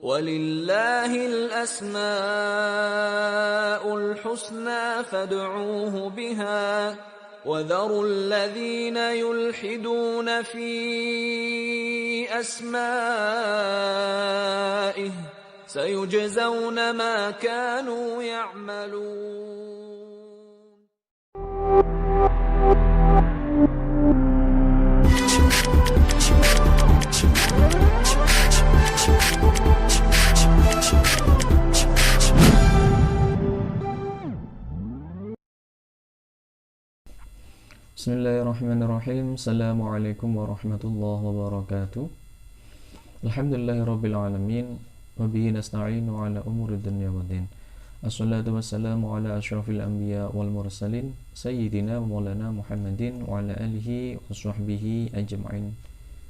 وَلِلَّهِ الْأَسْمَاءُ الْحُسْنَى فَادْعُوهُ بِهَا وَذَرُوا الَّذِينَ يُلْحِدُونَ فِي أَسْمَائِهِ سَيُجْزَوْنَ مَا كَانُوا يَعْمَلُونَ. Bismillahirrahmanirrahim. Assalamualaikum warahmatullahi wabarakatuh. Alhamdulillahirabbil alamin wa bihi nasta'inu ala umuri dunya waddin. Assalatu wassalamu ala asyrafil anbiya wal mursalin sayyidina wa maulana Muhammadin wa ala alihi wa sahbihi ajma'in.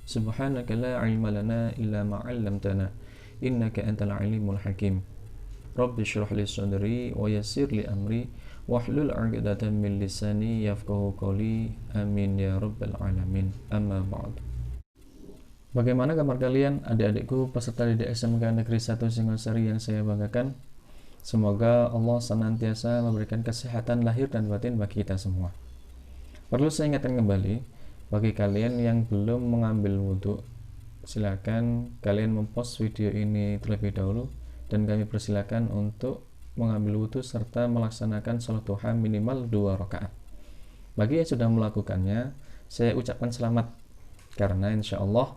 Subhanaka la ilma lana illa ma 'allamtana innaka antal alimul hakim. Rabbi shrah li sadri wa yassir li amri wahlul 'uqdatam min lisani yafqahu qawli. Amin ya rabbal alamin. Amma ba'd. Bagaimana kabar kalian adik-adikku peserta didik SMK Negeri 1 Singosari yang saya banggakan? Semoga Allah senantiasa memberikan kesehatan lahir dan batin bagi kita semua. Perlu saya ingatkan kembali, bagi kalian yang belum mengambil wudhu, silakan kalian mempost video ini terlebih dahulu dan kami persilakan untuk mengambil wudhu serta melaksanakan sholat duha minimal 2 rakaat. Bagi yang sudah melakukannya, saya ucapkan selamat karena insya Allah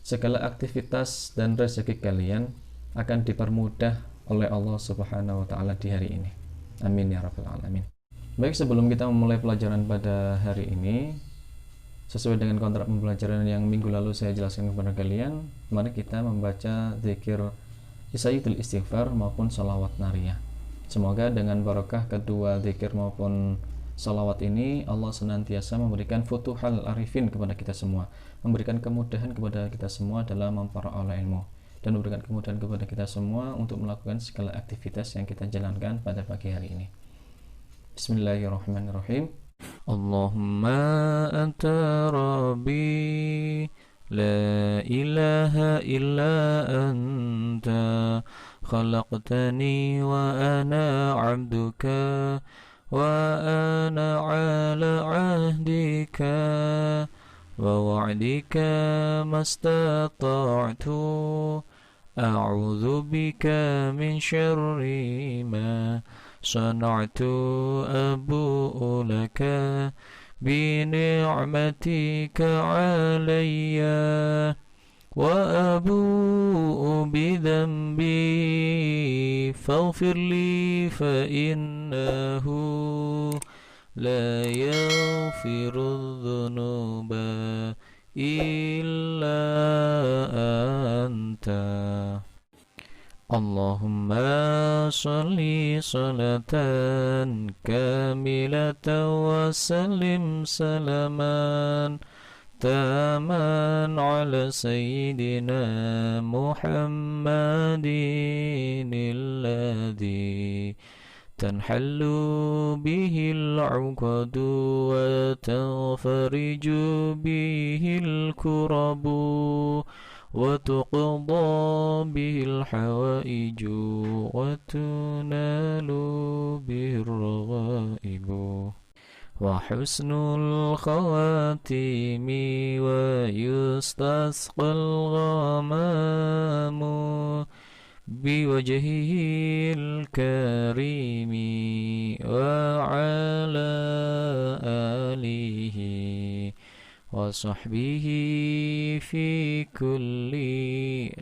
segala aktivitas dan rezeki kalian akan dipermudah oleh Allah Subhanahu wa Ta'ala di hari ini. Amin ya rabbal alamin. Baik, sebelum kita memulai pelajaran pada hari ini, sesuai dengan kontrak pembelajaran yang minggu lalu saya jelaskan kepada kalian, mari kita membaca zikir Sayyidul Istighfar maupun salawat nariyah. Semoga dengan barakah kedua zikir maupun salawat ini Allah senantiasa memberikan futuhal arifin kepada kita semua, memberikan kemudahan kepada kita semua dalam memperoleh ilmu, dan memberikan kemudahan kepada kita semua untuk melakukan segala aktivitas yang kita jalankan pada pagi hari ini. Bismillahirrahmanirrahim. Allahumma anta rabbi لا إله إلا أنت خلقتني وأنا عبدك وأنا على عهدك ووعدك ما استطعت أعوذ بك من شر ما صنعت أبوء لك بنعمتك علي وأبوء بذنبي فاغفر لي فإنه لا يغفر الذنوب إلا أنت. Allahumma salli salatan kamilatan wa sallim salaman taman ala sayyidina Muhammadin alladhi tanhallu bihi al-'uqadu wa tafariju bihi al-kurabu وتقضى به الحوائج وتنال به الرغائب وحسن الخواتيم ويستسقى الغمام بوجهه الكريم وعلى آله وصحبه في كل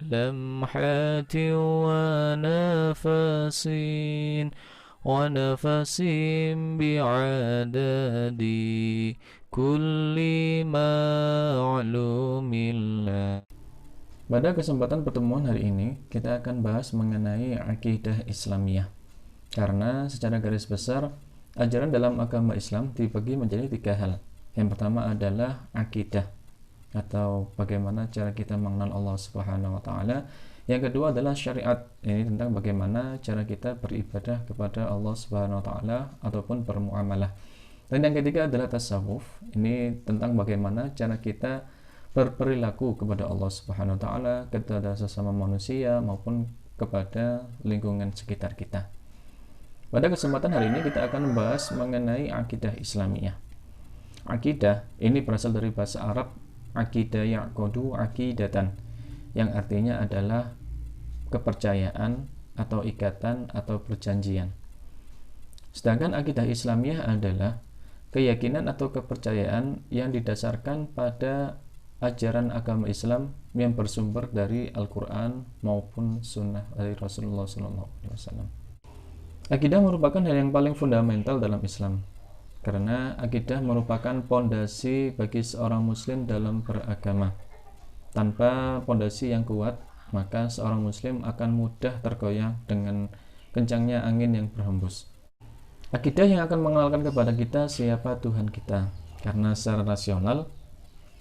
لمحة ونفس بعدد كل معلوم الله. Pada kesempatan pertemuan hari ini, kita akan bahas mengenai akidah Islamiyah. Karena secara garis besar, ajaran dalam agama Islam dibagi menjadi 3 hal. Yang pertama adalah akidah, atau bagaimana cara kita mengenal Allah Subhanahu wa Ta'ala. Yang kedua adalah syariat, ini tentang bagaimana cara kita beribadah kepada Allah Subhanahu wa Ta'ala ataupun bermuamalah. Dan yang ketiga adalah tasawuf, ini tentang bagaimana cara kita berperilaku kepada Allah Subhanahu wa taala, kepada sesama manusia maupun kepada lingkungan sekitar kita. Pada kesempatan hari ini kita akan membahas mengenai akidah Islamiyah. Akidah ini berasal dari bahasa Arab akidah ya'qadu aqidatan, yang artinya adalah kepercayaan atau ikatan atau perjanjian. Sedangkan akidah Islamiyah adalah keyakinan atau kepercayaan yang didasarkan pada ajaran agama Islam yang bersumber dari Al-Quran maupun Sunnah dari Rasulullah SAW. Akidah merupakan hal yang paling fundamental dalam Islam, karena akidah merupakan pondasi bagi seorang muslim dalam beragama. Tanpa pondasi yang kuat, maka seorang muslim akan mudah tergoyah dengan kencangnya angin yang berhembus. Akidah yang akan mengenalkan kepada kita siapa Tuhan kita, karena secara rasional,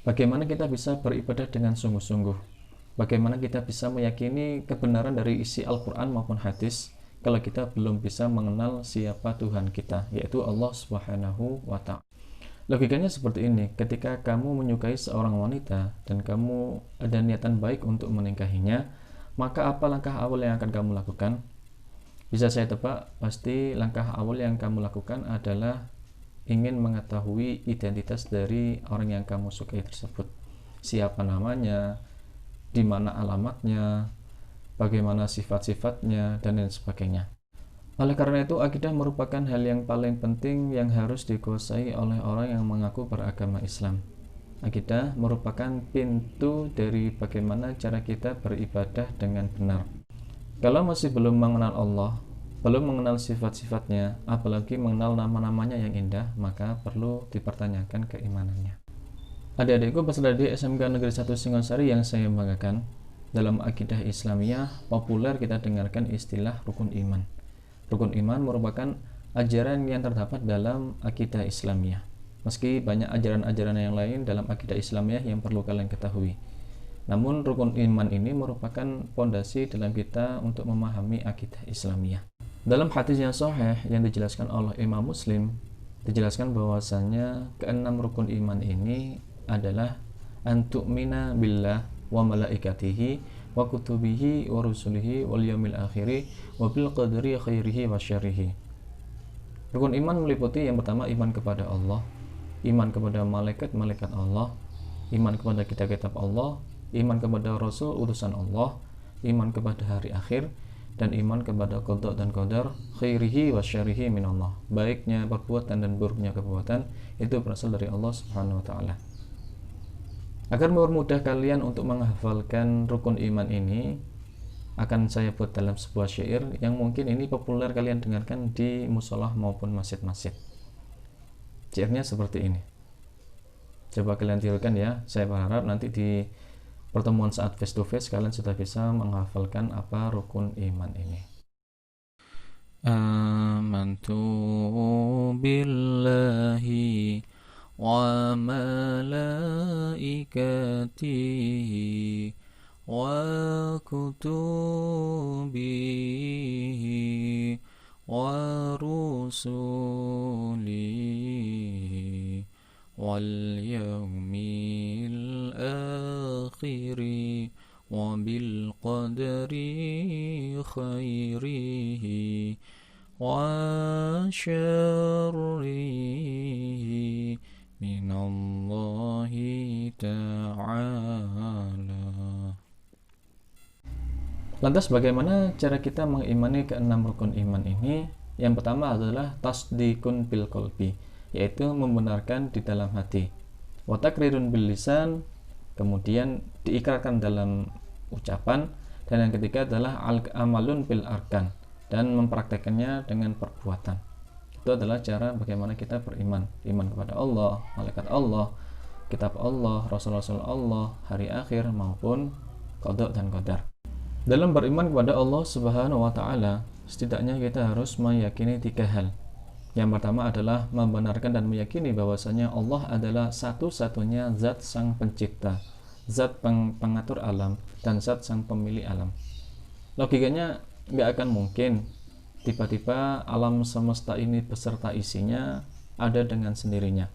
bagaimana kita bisa beribadah dengan sungguh-sungguh, bagaimana kita bisa meyakini kebenaran dari isi Al-Quran maupun hadis kalau kita belum bisa mengenal siapa Tuhan kita, yaitu Allah Subhanahu wa ta'ala. Logikanya seperti ini, ketika kamu menyukai seorang wanita dan kamu ada niatan baik untuk menikahinya, maka apa langkah awal yang akan kamu lakukan? Bisa saya tebak, pasti langkah awal yang kamu lakukan adalah ingin mengetahui identitas dari orang yang kamu sukai tersebut. Siapa namanya, di mana alamatnya, bagaimana sifat-sifatnya, dan lain sebagainya. Oleh karena itu, akidah merupakan hal yang paling penting yang harus dikuasai oleh orang yang mengaku beragama Islam. Akidah merupakan pintu dari bagaimana cara kita beribadah dengan benar. Kalau masih belum mengenal Allah, belum mengenal sifat-sifatnya, apalagi mengenal nama-namanya yang indah, maka perlu dipertanyakan keimanannya. Adik-adikku peserta di SMK Negeri 1 Singosari yang saya banggakan, dalam akidah Islamiyah populer kita dengarkan istilah rukun iman. Rukun iman merupakan ajaran yang terdapat dalam akidah Islamiyah. Meski banyak ajaran-ajaran yang lain dalam akidah Islamiyah yang perlu kalian ketahui, namun rukun iman ini merupakan pondasi dalam kita untuk memahami akidah Islamiyah. Dalam hadis yang sahih yang dijelaskan oleh Imam Muslim, dijelaskan bahwasanya keenam rukun iman ini adalah antu'mina billah wa malaikatihi wa kutubihi wa rusulihi wal yaumil akhiri wa bil qadri khairihi wa syarrihi. Rukun iman meliputi yang pertama iman kepada Allah, iman kepada malaikat-malaikat Allah, iman kepada kitab-kitab Allah, iman kepada rasul utusan Allah, iman kepada hari akhir, dan iman kepada qada dan qadar khairihi wa syarrihi min Allah. Baiknya perbuatan dan buruknya perbuatan itu berasal dari Allah Subhanahu wa taala. Agar mempermudah kalian untuk menghafalkan rukun iman ini, akan saya buat dalam sebuah syair yang mungkin ini populer kalian dengarkan di musolah maupun masjid-masjid. Syairnya seperti ini. Coba kalian tirukan ya. Saya berharap nanti di pertemuan saat face to face kalian sudah bisa menghafalkan apa rukun iman ini. Amantu billahi wa malaikatihi wa kutubihi wa rusulihi wal yaumil akhiri wa bil qadri khairihi wa syarrihi minallahi ta'ala. Lantas bagaimana cara kita mengimani keenam rukun iman ini? Yang pertama adalah tasdikun bil qalbi, yaitu membenarkan di dalam hati. Wa takrirun bil lisan, kemudian diikrarkan dalam ucapan, dan yang ketiga adalah amalun bil arkan, dan mempraktekannya dengan perbuatan. Itu adalah cara bagaimana kita beriman. Iman kepada Allah, malaikat Allah, kitab Allah, rasul-rasul Allah, hari akhir maupun qada dan qadar. Dalam beriman kepada Allah Subhanahu wa taala, setidaknya kita harus meyakini 3 hal. Yang pertama adalah membenarkan dan meyakini bahwasanya Allah adalah satu-satunya zat sang pencipta, zat pengatur alam, dan zat sang pemilik alam. Logikanya nggak akan mungkin tiba-tiba alam semesta ini beserta isinya ada dengan sendirinya.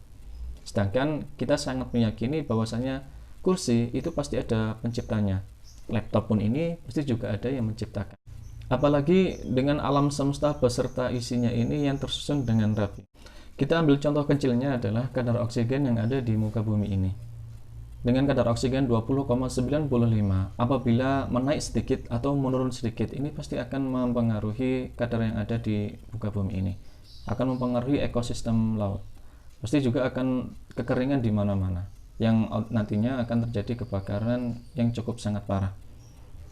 Sedangkan kita sangat meyakini bahwasanya kursi itu pasti ada penciptanya. Laptop pun ini pasti juga ada yang menciptakan. Apalagi dengan alam semesta beserta isinya ini yang tersusun dengan rapi. Kita ambil contoh kecilnya adalah kadar oksigen yang ada di muka bumi ini. Dengan kadar oksigen 20,95, apabila menaik sedikit atau menurun sedikit, ini pasti akan mempengaruhi kadar yang ada di muka bumi ini. Akan mempengaruhi ekosistem laut. Pasti juga akan kekeringan di mana-mana, yang nantinya akan terjadi kebakaran yang cukup sangat parah.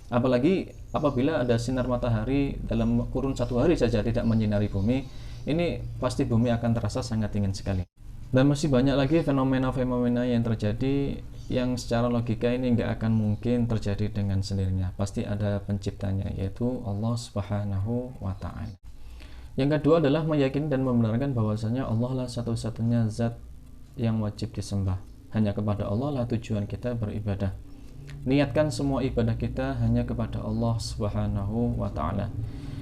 Apalagi apabila ada sinar matahari dalam kurun 1 hari saja tidak menyinari bumi, ini pasti bumi akan terasa sangat dingin sekali. Dan masih banyak lagi fenomena-fenomena yang terjadi yang secara logika ini nggak akan mungkin terjadi dengan sendirinya. Pasti ada penciptanya, yaitu Allah Subhanahu wa Ta'ala. Yang kedua adalah meyakini dan membenarkan bahwasanya Allah lah satu-satunya zat yang wajib disembah. Hanya kepada Allah lah tujuan kita beribadah. Niatkan semua ibadah kita hanya kepada Allah Subhanahu wa Ta'ala.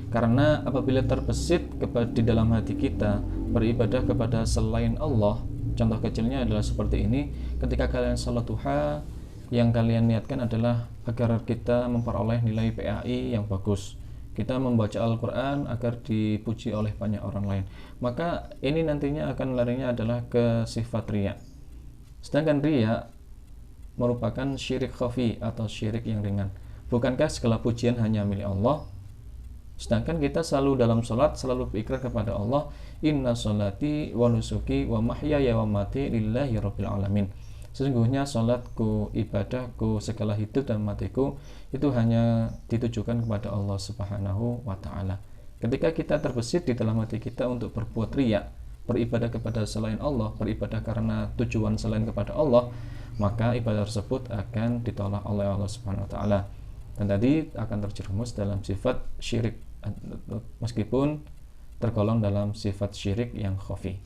Karena apabila terbesit di dalam hati kita beribadah kepada selain Allah, contoh kecilnya adalah seperti ini. Ketika kalian salat duha, yang kalian niatkan adalah agar kita memperoleh nilai PAI yang bagus, kita membaca Al-Quran agar dipuji oleh banyak orang lain, maka ini nantinya akan larinya adalah ke sifat riya. Sedangkan riya merupakan syirik khafi atau syirik yang ringan. Bukankah segala pujian hanya milik Allah? Sedangkan kita selalu dalam sholat selalu berikrar kepada Allah, inna sholati wa nusuki wa mahyaya wa mati lillahi rabbil alamin. Sesungguhnya sholatku, ibadahku, segala hidup dan matiku itu hanya ditujukan kepada Allah Subhanahu wa Ta'ala. Ketika kita terbesit di dalam hati kita untuk berbuat riya, beribadah kepada selain Allah, beribadah karena tujuan selain kepada Allah, maka ibadah tersebut akan ditolak oleh Allah Subhanahu wa Ta'ala. Dan tadi akan terjerumus dalam sifat syirik, meskipun tergolong dalam sifat syirik yang khafi.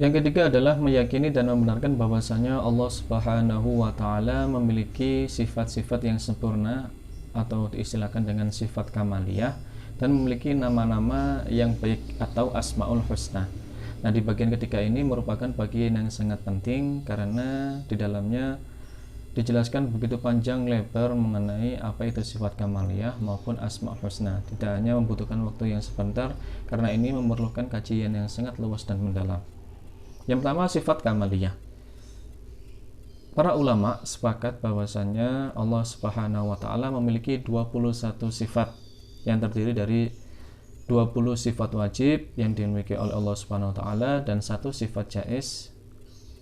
Yang ketiga adalah meyakini dan membenarkan bahwasanya Allah Subhanahu wa Ta'ala memiliki sifat-sifat yang sempurna atau diistilahkan dengan sifat kamaliyah, dan memiliki nama-nama yang baik atau asmaul husna. Nah, di bagian ketiga ini merupakan bagian yang sangat penting karena di dalamnya dijelaskan begitu panjang lebar mengenai apa itu sifat kamaliyah maupun asma husna. Tidak hanya membutuhkan waktu yang sebentar, karena ini memerlukan kajian yang sangat luas dan mendalam. Yang pertama, sifat kamaliyah. Para ulama sepakat bahwasanya Allah Subhanahu wa Ta'ala memiliki 21 sifat yang terdiri dari 20 sifat wajib yang dimiliki oleh Allah Subhanahu wa Ta'ala dan 1 sifat jaiz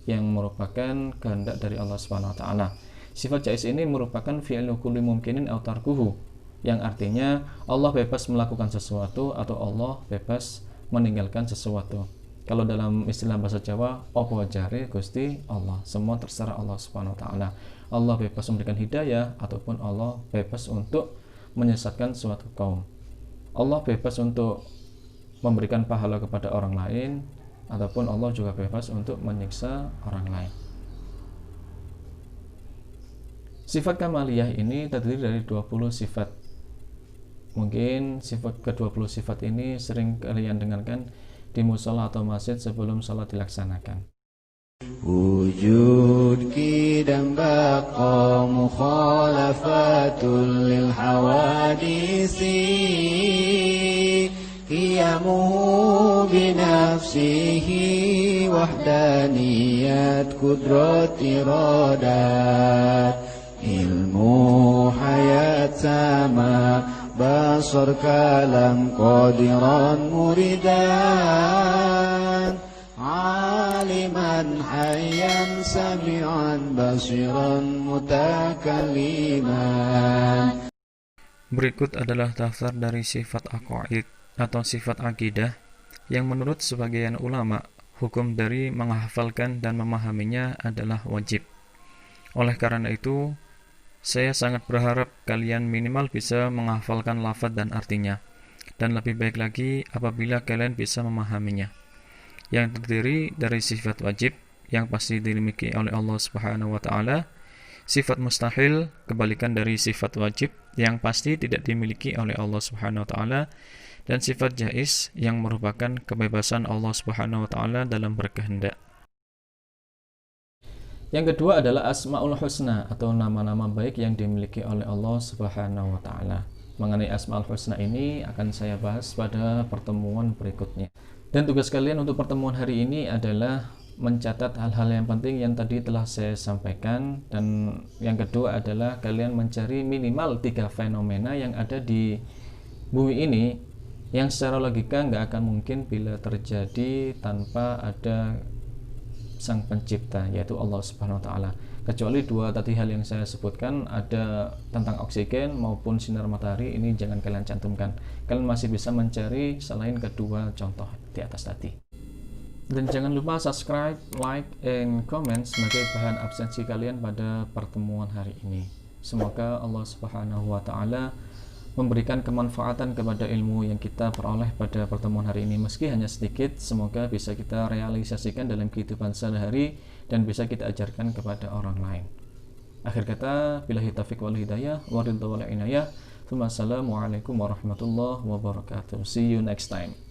yang merupakan kehendak dari Allah Subhanahu wa Ta'ala. Sifat jaiz ini merupakan fi'lu kulli mumkinin aw tarkuhu, yang artinya Allah bebas melakukan sesuatu atau Allah bebas meninggalkan sesuatu. Kalau dalam istilah bahasa Jawa, opo jare Gusti Allah, semua terserah Allah Subhanahu wa Ta'ala. Allah bebas memberikan hidayah ataupun Allah bebas untuk menyesatkan suatu kaum. Allah bebas untuk memberikan pahala kepada orang lain, ataupun Allah juga bebas untuk menyiksa orang lain. Sifat kamaliyah ini terdiri dari 20 sifat. Mungkin sifat ke-20 sifat ini sering kalian dengarkan di musola atau masjid sebelum sholat dilaksanakan. Wujud kidam baqa mukhalafatul lil hawadisi, qiyamuhu binafsihi wahdaniyat kudrat iradat, ilmu hayat sama basar kalam qadiran muridan, aliman hayyan sami'an basiran mutakalliman. Berikut adalah daftar dari sifat aqaid atau sifat akidah yang menurut sebagian ulama hukum dari menghafalkan dan memahaminya adalah wajib. Oleh karena itu, saya sangat berharap kalian minimal bisa menghafalkan lafaz dan artinya, dan lebih baik lagi apabila kalian bisa memahaminya. Yang terdiri dari sifat wajib yang pasti dimiliki oleh Allah Subhanahu wa Ta'ala, sifat mustahil kebalikan dari sifat wajib yang pasti tidak dimiliki oleh Allah Subhanahu wa Ta'ala, dan sifat jaiz yang merupakan kebebasan Allah Subhanahu wa Ta'ala dalam berkehendak. Yang kedua adalah Asmaul Husna atau nama-nama baik yang dimiliki oleh Allah Subhanahu wa taala. Mengenai Asmaul Husna ini akan saya bahas pada pertemuan berikutnya. Dan tugas kalian untuk pertemuan hari ini adalah mencatat hal-hal yang penting yang tadi telah saya sampaikan, dan yang kedua adalah kalian mencari minimal 3 fenomena yang ada di bumi ini yang secara logika nggak akan mungkin bila terjadi tanpa ada sang pencipta, yaitu Allah Subhanahu wa taala. Kecuali 2 tadi hal yang saya sebutkan, ada tentang oksigen maupun sinar matahari, ini jangan kalian cantumkan. Kalian masih bisa mencari selain kedua contoh di atas tadi. Dan jangan lupa subscribe, like, and comment sebagai bahan absensi kalian pada pertemuan hari ini. Semoga Allah Subhanahu wa taala memberikan kemanfaatan kepada ilmu yang kita peroleh pada pertemuan hari ini, meski hanya sedikit. Semoga bisa kita realisasikan dalam kehidupan sehari-hari dan bisa kita ajarkan kepada orang lain. Akhir kata, billahi taufiq wal hidayah, wa ridha wal inayah. Wassalamualaikum warahmatullahi wabarakatuh. See you next time.